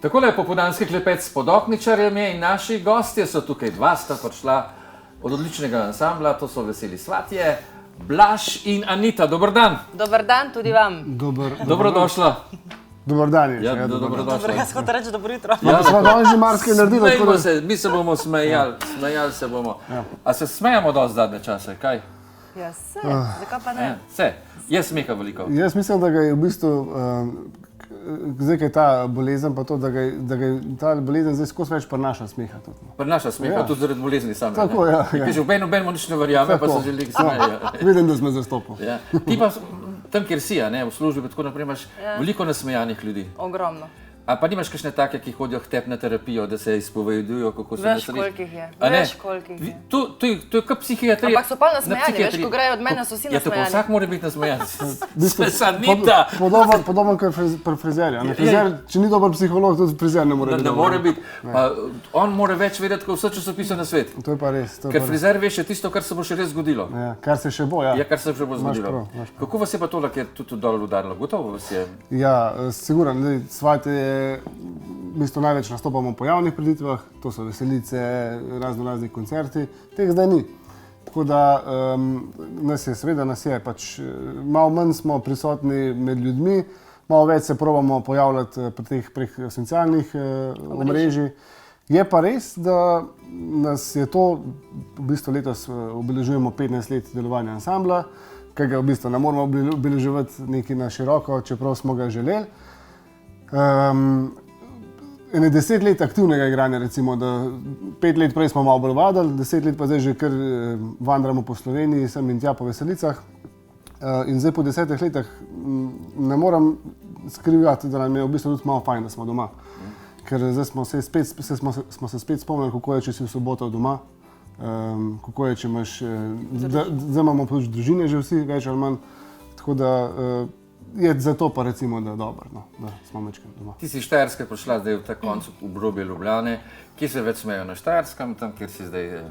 Takole je popoldanski klepet s Podokničarjem in naši gostje so tukaj dva, sta prišla od odličnega ansambla, to so Veseli svatje, Blaž in Anita. Dober dan. Dober dan tudi vam. Dobrodošla. Dobar dan je. Ja, dobrodošla. Jaz hočem reči dobro jutro. Ja, smo danes že marsikaj naredili. Smejmo se, mi se bomo smejali se bomo. A se smejamo dosti zadnje čase, kaj? Ja, se, zakaj pa ne? Se, je smeha veliko. Jaz mislim, da ga je v bistvu, zdaj je ta bolezen, pa to, da ga je ta bolezen zdaj skozi več prinaša smeha. Prinaša smeha, tudi zaradi bolezni same. Tako, ja. Že nobenemu nič ne verjame, pa se želi smeja. Vidim, da smo zastopili. Ja. Ti pa tam, kjer si, v službi, tako naprej imaš veliko nasmejanih ljudi. Ogromno. A pa nimaš kakšne take, ki hodijo k tebi na terapijo, da se izpovedujo, kako se Veš, kolikih je. Veš, kolikih je. To je kot psihiatrija. Ampak so pa nasmejani, veš, ko grejo od mene, so vsi Ja, tako nasmejani. vsak mora biti nasmejan. Sanita! Podobno kot pri frizerju. Frizer, če ni dober psiholog, tudi frizer ne more biti. Ne more biti. On mora več vedeti, kot vse časopise na svet. To je pa res. Ker frizer veš, je tisto, kar se bo še res zgodilo. Ja, kar se še bo, ja. Ja, kar se še bo zgodilo. Kako vas je pa to, da je tudi dol udarilo? Gotovo vas je. Ja, sigurno. Svate je, v bistvu največ nastopamo po javnih preditvah, to so veselice, raznih koncerti, teh zdaj ni. Tako da nas je pač malo manj smo prisotni med ljudmi, malo več se probamo pojavljati prek socialnih omrežij. Je pa res, da nas je to, v bistvu letos obeležujemo 15 let delovanja ansambla, ki ga v bistvu ne moramo obeleževati nekaj na široko, čeprav smo ga želeli. Ene 10 let aktivnega igranja, recimo, da 5 let prej smo malo bolj vadili, 10 let pa zdaj že kar vandramo po Sloveniji, sem in tja po veselicah. In zdaj po 10 letih ne moram skrivati, da nam je v bistvu tudi malo fajn, da smo doma. Ker zdaj smo se spet spomnili, kako je, če si v soboto doma, kako je, če imaš, zdaj imamo pač družine že vsi, več ali manj, tako da je zato pa recimo, da je dobro, da smo večkrat doma. Ti si Štajerske prišla zdaj v ta koncu obrobje Ljubljane. Kje se več smejo, na Štajerskem, tam, kjer si zdaj?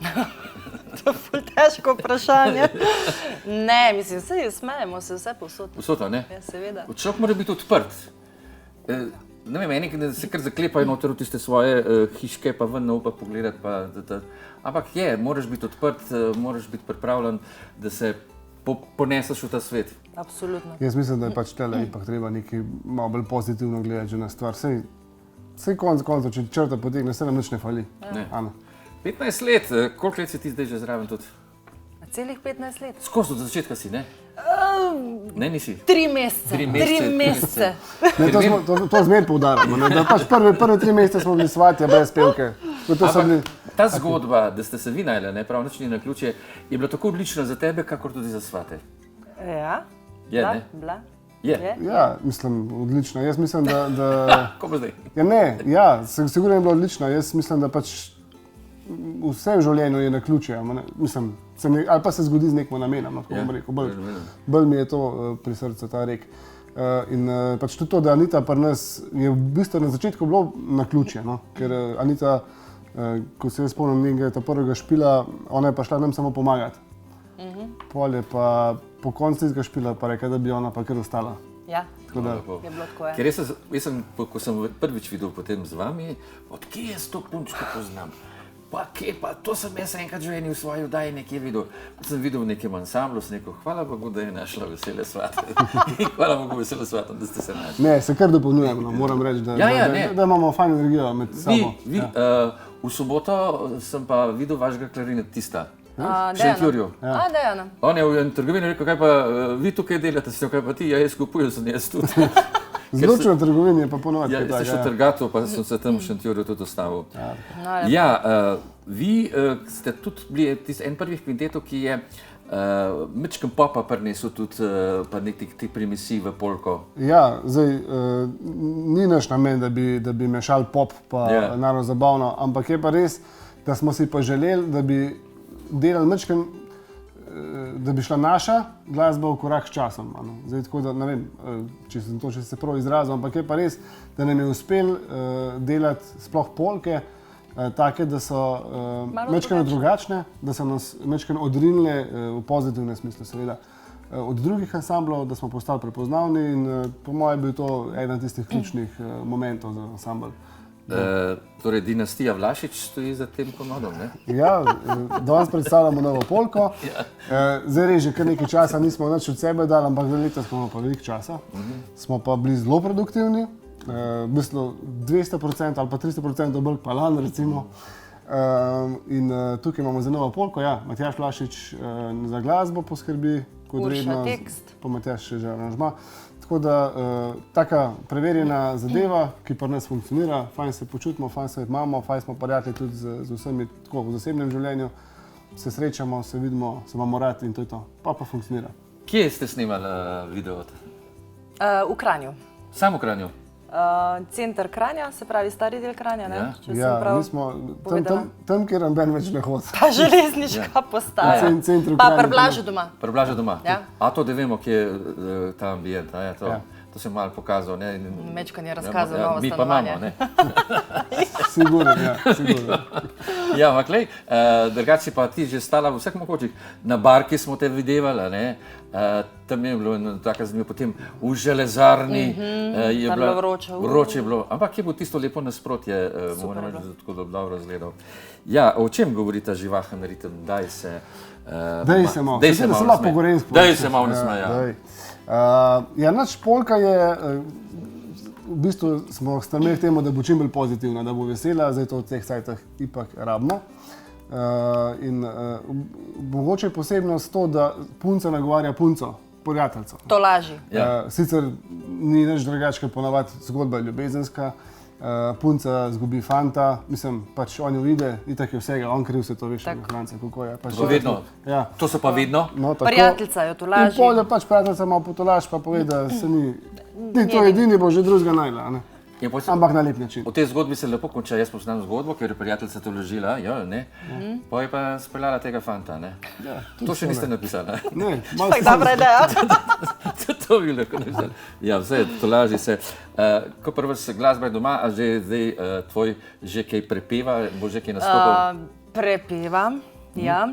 To je ful težko vprašanje. Ne, mislim, smejemo se vse povsod. Povsod, ne? Ja, seveda. Človek mora biti odprt. Ne vem, eni se kar zaklepajo noter v tiste svoje hiške, pa ven ne upa pogledati. Ampak moraš biti odprt, moraš biti pripravljen, da se poneseš v ta svet. Absolutno. Jaz mislim, da je pač tele ipak treba nekaj malo bolj pozitivno gledati že na stvar. Sej konec koncev, če črta potegne, se nam nič ne fali. Ja. 15 let, koliko let si ti zdaj že zraven tudi? Celih 15 let. Skozi od začetka si, ne? Ne, nisi? 3 mesece. 3 mesece. To zmer poudarjamo, da pač prve 3 mesece smo bili svatja brez pevke. Ta zgodba, da ste se vi najeli, prav nič ni naključje, je bila tako odlična za tebe, kakor tudi za svate. Ja, bila. Ja, mislim, odlična. Jaz mislim, da... Ko pa zdaj? Ja, ne, ja, sigurno je bila odlična. Jaz mislim, da pač vse v življenju je naključje. Mislim, ali pa se zgodi z nekim namenom, tako bom rekel. Bolj mi je to pri srcu, ta rek. In pač tudi to, da Anita pri nas je v bistvu na začetku bilo naključje, ker Anita, ko se jaz spomnim njenega prvega špila, ona je pa šla nam samo pomagati. Pol je pa po koncu tistega špila pa rekla, da bi ona pa kar ostala. Ja, je bilo tako, ja. Ker jaz sem, ko sem prvič videl potem z vami, odkje jaz to punčko poznam? Pa kje pa, to sem jaz enkrat že v svoji oddaji nekje videl. Ko sem videl v nekem ansamblu, sem rekel, hvala Bogu, da je našla Vesele svate. Hvala Bogu Vesele svate, da ste se našli. Ne, se kar dopolnjujemo, moram reči, da imamo fajn energijo med sabo. V soboto sem pa videl vašega klarinetista. Šentjurju. Dejana. On je v trgovini rekel, kaj pa vi tukaj delate, kaj pa ti, jaz kupujem, sem jaz tudi. Zločeno v trgovini je pa ponovno. Ja, ste šel trgato, pa sem se tam v Šentjurju tudi ostavil. Ja, vi ste tudi bili en prvih kvintetov, ki je mečkem popa prinesel tudi pa nekih primisij v polko. Ja, zdaj, ni naš namen, da bi mešali pop pa naravno zabavno, ampak je pa res, da smo si pa želeli, da bi delali mečkem, da bi šla naša glasba v korak s časom. Zdaj, tako da, ne vem, če se prav izrazil, ampak je pa res, da nam je uspel delati sploh polke, take, da so mečkeno drugačne, da so nas mečkeno odrinile v pozitivnem smislu, seveda, od drugih ansamblov, da smo postali prepoznavni in po mojem je bil to eden tistih ključnih momentov za ansambl. Torej, dinastija Vlašič stoji za tem komodom, ne? Ja, danes predstavljamo novo polko. Zdaj res že kar nekaj časa nismo nič od sebe dali, ampak za letos imamo pa veliko časa. Smo pa bili zelo produktivni, v bistvu 200% ali pa 300% bolj pa lan, recimo. In tukaj imamo za novo polko, ja, Matjaž Vlašič za glasbo poskrbi, kot Urša redno, tekst. pa Matjaž še že aranžma. Tako da, taka preverjena zadeva, ki pri nas funkcionira, fajn se počutimo, fajn se imamo, fajn smo prijatelji tudi z vsemi, tako v zasebnem življenju, se srečamo, se vidimo, se imamo rad in to je to, pa funkcionira. Kje ste snimali video? V Kranju. Sam v Kranju? Center Kranja, se pravi stari del Kranja, ne? Ja. Če sem Ja, prav mi smo povedala. tam, kjer noben več ne hodi. Ta železniška postaja. V centru Pa Kranja. preblaže doma. Preblaže doma? Ja. A to, da vemo, kje je ta ambient, a je to? Ja. To sem malo pokazal, ne? Mečkan je razkazal novo mi pa stanovanje. imamo, ne? Sigurno, ja, sigurno. Ja, ampak glej, drugače si pa ti že stala v vseh mogočih. Na barki smo te videvali, ne? Tam je bilo eno tako zanimivo, potem v železarni je Tam bila... je bilo vroče. Vroče je bilo, ampak je bilo tisto lepo nasprotje, moram reči, da tako dobro razgledal. Ja, o čem govori ta živahen ritem? Daj se... Daj se malo, se lahko po gorenjsko. Daj se malo nasmeja. Ja, naš polka je, v bistvu smo stremeli k temu, da bo čim bolj pozitivna, da bo vesela, zdaj to v teh cajtah ipak rabimo. In mogoče je posebnost to, da punca nagovarja punco, prijateljco. To laži. Ja. Sicer ni nič drugače, kot ponavadi zgodba ljubezenska. Punca zgubi fanta, mislim, pač on jo vide, itak je vsega, on kriv se to, veš, na France, kako je. Pač To vedno. Ja. To so pa vedno. No, tako. Prijateljica jo to In laži. pol je pač prijateljica malo potolaž, pa pove, da se ni to edini, bo že drugega najla, ne? In potem- Ampak na lep način. V tej zgodbi se lepo konča, jaz poznam zgodbo, ker je prijateljica to ložila, ja, ne? Pa je pa speljala tega fanta, ne? Ja, To še niste napisali, ne? Ne, malo Tako dobra ideja. To bi lahko napisali. Ja, vse, to laži se. Ko prvo se glasba je doma, a že zdaj tvoj že kaj prepeva, bo že kaj nastopal? Prepevam, ja.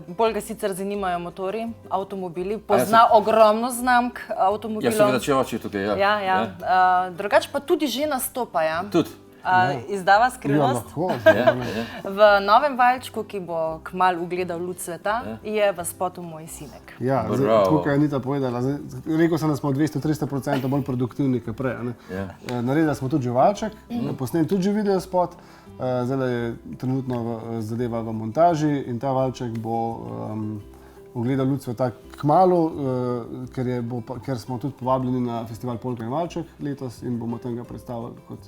Bolj ga sicer zanimajo motori, avtomobili. Pozna ogromno znamk Ja, avtomobilov. seveda, če oči tukaj, ja. Ja. Drugače pa tudi že nastopa, ja. Tudi. Izdava Ja, Skrivnost. lahko. Ja, ja. V novem valjčku, ki bo kmalu ugledal luč sveta, je v spotu moj sinek. Ja, Bravo. tako je Anita povedala. Rekel sem, da smo 200-300% bolj produktivni kot prej. Ne? Ja. Naredili smo tudi že valček, posneli tudi že video spot, zdaj je trenutno zadeva v montaži in ta valček bo ugledal luč sveta kmalu, ker smo tudi povabljeni na festival Polka in valček letos in bomo tam ga predstavili kot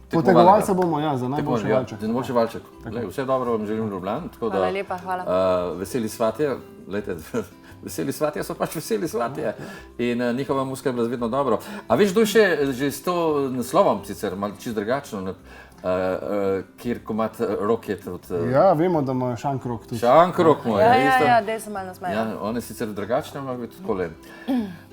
potegovalca bomo, ja, za najboljši valček. Za najboljši valček. Glej, vse dobro vam želim v Ljubljani. Hvala lepa, hvala. Veseli svatje, glejte, veseli svatje so pač veseli svatje in njihova muzika je bila vedno dobro. A veš, kdo je še že s to naslovom, sicer malo čisto drugačno, kjer komad Rocket od... Ja, vemo, da ima Šankrok tudi. Šankrok moj, isto. Ja, dej se malo nasmeja. Ja, on je sicer drugačen, ampak je takole.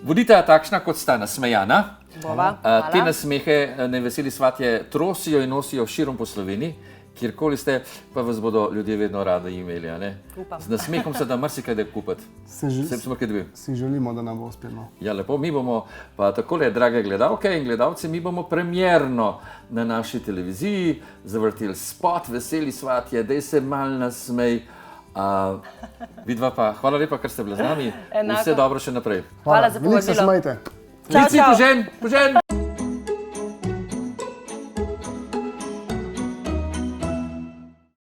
Bodita takšna, kot sta nasmejana. Bova, Te hvala. nasmehe neveseli svatje trosijo in nosijo širom po Sloveniji, kjerkoli ste, pa vas bodo ljudje vedno radi imeli. A ne? Upam. Z nasmehom se da marsikaj kupiti. Sem kaj dve. Si želimo, da nam bo uspelo. Ja, lepo, mi bomo pa takole, drage gledalke in gledalci, mi bomo premierno na naši televiziji zavrteli spot Veseli svatje, dej se mal nasmej. Vidva pa, hvala lepa, ker ste bili z nami. Enako. Vse dobro še naprej. Hvala za Veliko se povabilo. smejte. Čau, Lici, čau. požen, požen!